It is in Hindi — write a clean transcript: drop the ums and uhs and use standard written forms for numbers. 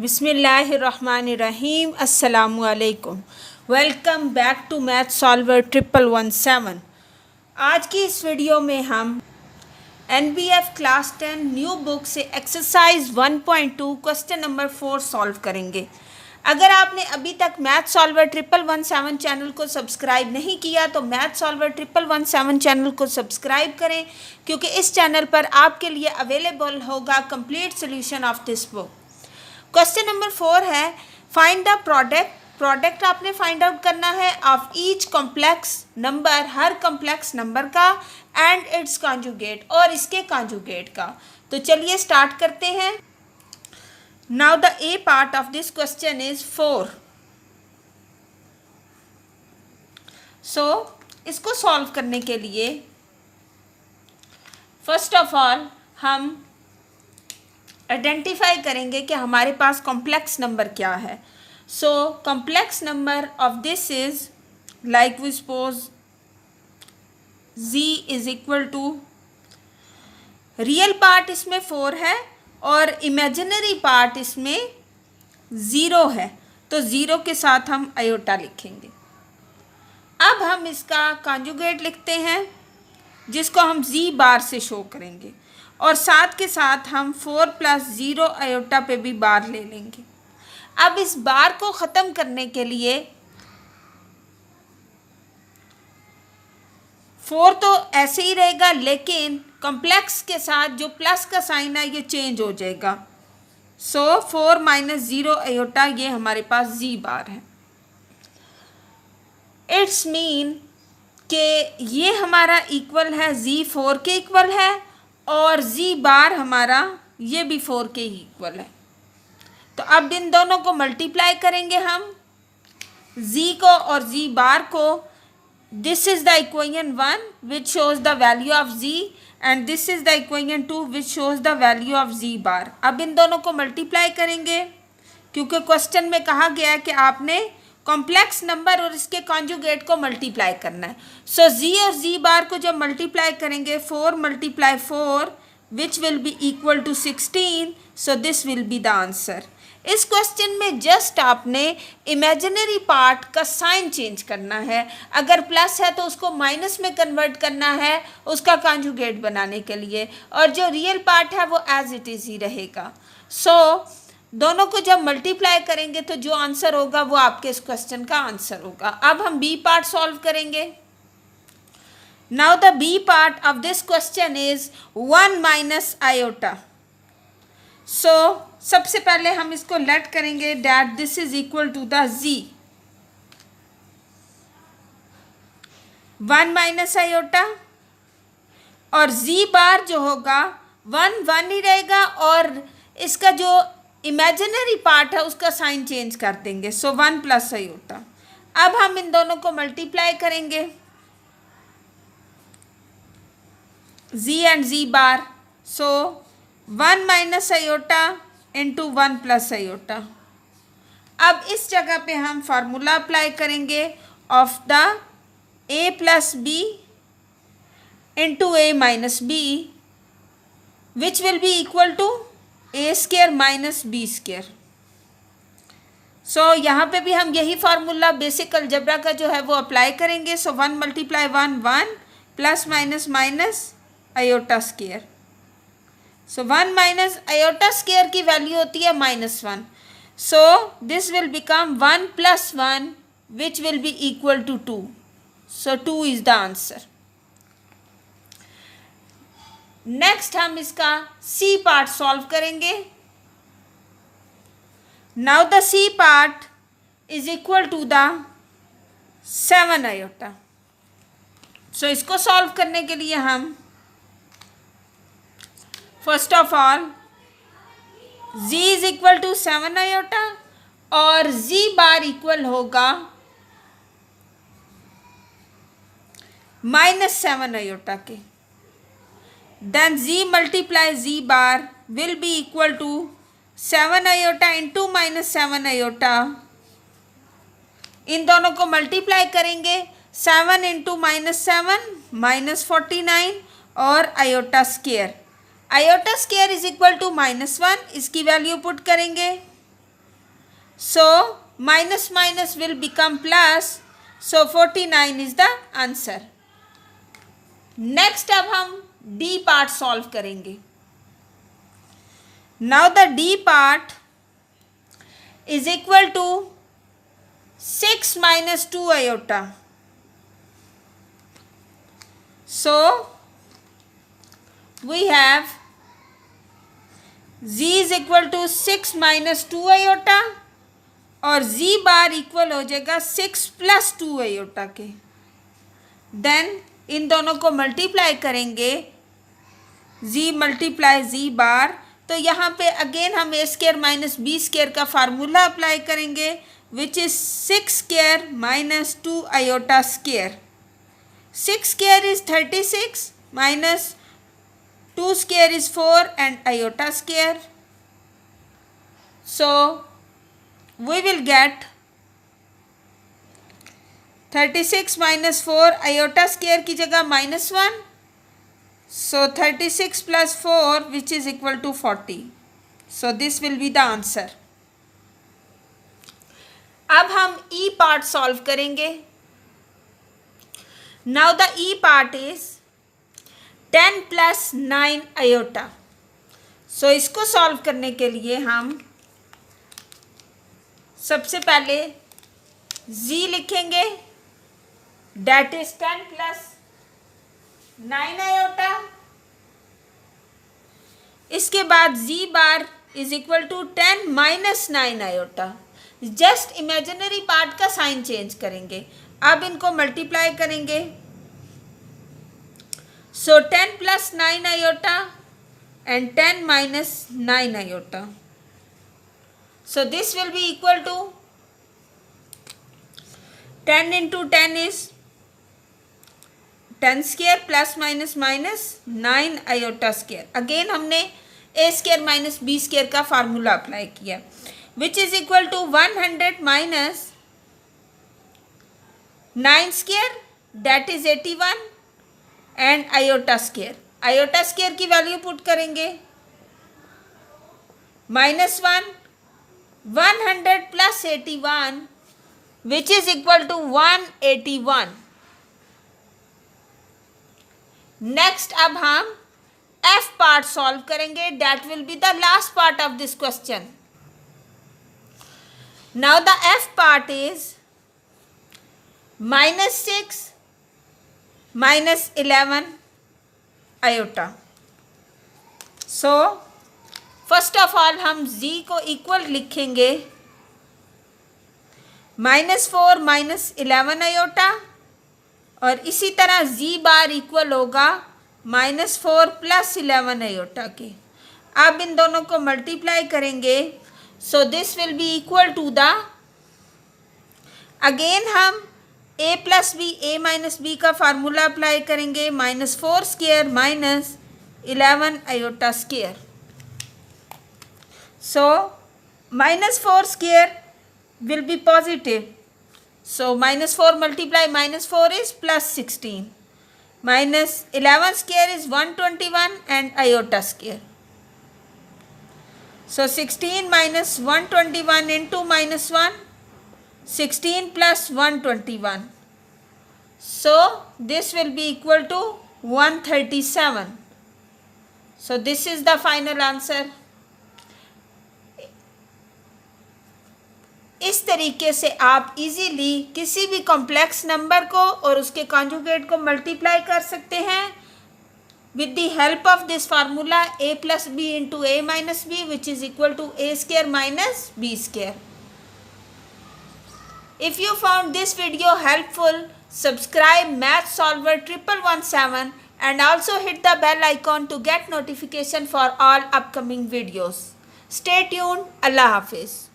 बिस्मिल्लाहिर्रहमानिर्रहीम अस्सलामुअलैकुम। Welcome back to math solver 1117। आज की इस वीडियो में हम NBF क्लास 10 न्यू बुक से एक्सरसाइज 1.2 क्वेश्चन नंबर 4 सॉल्व करेंगे। अगर आपने अभी तक मैथ सॉल्वर 1117 चैनल को सब्सक्राइब नहीं किया तो मैथ सॉल्वर 1117 चैनल को सब्सक्राइब करें, क्योंकि इस चैनल पर आपके लिए अवेलेबल होगा complete solution of this book. Question number 4 है फाइंड द प्रोडक्ट आपने फाइंड आउट करना है ऑफ ईच कॉम्प्लेक्स नंबर, हर कॉम्प्लेक्स नंबर का, एंड इट्स कॉन्जुगेट और इसके कॉन्जुगेट का। तो चलिए स्टार्ट करते हैं। Now the A part of this question is 4। So इसको सॉल्व करने के लिए फर्स्ट ऑफ ऑल हम आइडेंटिफाई करेंगे कि हमारे पास कॉम्प्लेक्स नंबर क्या है। So complex number of this is like we suppose z is equal to, real part इसमें 4 है और इमेजिनरी पार्ट इसमें 0 है, तो 0 के साथ हम आयोटा लिखेंगे। अब हम इसका कॉन्जुगेट लिखते हैं जिसको हम z बार से शो करेंगे, और साथ के साथ हम 4 + 0 आयोटा पे भी बार ले लेंगे। अब इस बार को ख़त्म करने के लिए 4 तो ऐसे ही रहेगा, लेकिन कॉम्प्लेक्स के साथ जो प्लस का साइन है ये चेंज हो जाएगा। सो 4 - 0 आयोटा ये हमारे पास z बार है। इट्स मीन कि ये हमारा इक्वल है z 4 के इक्वल है, और z बार हमारा ये भी 4 के ही इक्वल है। तो अब इन दोनों को मल्टीप्लाई करेंगे हम, z को और z बार को। This is the equation 1 which shows the value of z, and this is the equation 2 which shows the value of z बार। अब इन दोनों को मल्टीप्लाई करेंगे, क्योंकि क्वेश्चन में कहा गया है कि आपने कॉम्प्लेक्स नंबर और इसके कॉन्जुगेट को मल्टीप्लाई करना है। सो z और z बार को जब मल्टीप्लाई करेंगे 4 × 4 which will be equal to 16। So this will be the answer. इस क्वेश्चन में जस्ट आपने इमेजिनरी पार्ट का साइन चेंज करना है। अगर प्लस है तो उसको माइनस में कन्वर्ट करना है उसका कॉन्जुगेट बनाने के लिए, और जो रियल पार्ट है वो एज इट इज़ ही रहेगा। सो दोनों को जब मल्टीप्लाई करेंगे तो जो आंसर होगा वो आपके इस क्वेश्चन का आंसर होगा। अब हम बी पार्ट सॉल्व करेंगे। Now the B part of this question is 1 - iota. So सबसे पहले हम इसको लेट करेंगे that this is equal to the z 1 - iota, और z बार जो होगा 1 1 ही रहेगा, और इसका जो इमेजिनरी पार्ट है उसका साइन चेंज कर देंगे। So 1 + iota. अब हम इन दोनों को मल्टीप्लाई करेंगे, z and z bar. So 1 - iota into 1 + iota. अब इस जगह पे हम फार्मूला अप्लाई करेंगे ऑफ द a + b इंटू a - b which will be equal to a² - b²। So यहाँ पे भी हम यही फार्मूला बेसिक अलजेब्रा का जो है वो अप्लाई करेंगे। So 1 × 1 1 + - iota square. So 1 - iota square की वैल्यू होती है -1। So this will become 1 + 1 which will be equal to 2। So 2 is the answer. Next हम इसका सी पार्ट सॉल्व करेंगे। Now the C part is equal to the 7 iota. So इसको सॉल्व करने के लिए हम first of all z is equal to 7 iota, और z बार इक्वल होगा -7 आयोटा के। Then z × z bar will be equal to 7 iota into -7 iota. इन दोनों को मल्टीप्लाई करेंगे, 7 × -7 -49, और iota square. Iota square is equal to -1, इसकी वैल्यू पुट करेंगे। So minus minus will become plus. So 49 is the answer. Next अब हम D part solve करेंगे. Now the D part is equal to 6 minus 2 iota. So we have z is equal to 6 minus 2 iota और z बार इक्वल हो जाएगा 6 प्लस 2 आयोटा के. देन इन दोनों को मल्टीप्लाई करेंगे, z मल्टीप्लाई z बार. तो यहाँ पे अगेन हम ए स्क्वायर माइनस बी स्क्वायर का फार्मूला अप्लाई करेंगे, which is 6 square minus 2 iota square. 6 square is 36 minus 2 square is 4 and iota square. So we will get 36 minus 4 iota square की जगह -1. So 36 plus 4 which is equal to 40. So this will be the answer. अब हम E part solve करेंगे. Now the E part is 10 plus 9 iota. So इसको सॉल्व करने के लिए हम सबसे पहले z लिखेंगे, that is 10 plus 9 iota. इसके बाद z bar is equal to 10 minus 9 iota. Just imaginary part का साइन चेंज करेंगे. अब इनको मल्टीप्लाई करेंगे. So 10 plus 9 iota and 10 minus 9 iota. So this will be equal to 10 into 10 is 10 square plus minus minus 9 iota square. Again हमने A square minus B square का फार्मूला अप्लाई किया, which is equal to 100 minus 9 square that is 81 and iota square. Iota square की वैल्यू पुट करेंगे, -1 100 plus 81 which is equal to 181. Next अब हम एफ पार्ट सॉल्व करेंगे, that will be the last part of this question. Now the F part is -6 minus 11 iota. So first of all हम z को इक्वल लिखेंगे, -4 माइनस 11 आयोटा और इसी तरह z बार इक्वल होगा -4 प्लस 11 आयोटा के. अब इन दोनों को मल्टीप्लाई करेंगे, so this will be equal to the, again हम a plus B A minus B का फार्मूला अप्लाई करेंगे, -4 square minus 11 iota square. So -4 square will be positive. So -4 multiply -4 is +16 minus 11 square is 121 and iota square. So 16 minus 121 into -1 16 plus 121. So this will be equal to 137. So this is the final answer. इस तरीके से आप इजीली किसी भी कॉम्प्लेक्स नंबर को और उसके कॉन्जुगेट को मल्टीप्लाई कर सकते हैं with the help of this formula a plus b into a minus b which is equal to a square minus b square. If you found this video helpful, subscribe Math Solver 1117 and also hit the bell icon to get notification for all upcoming videos. Stay tuned. Allah Hafiz.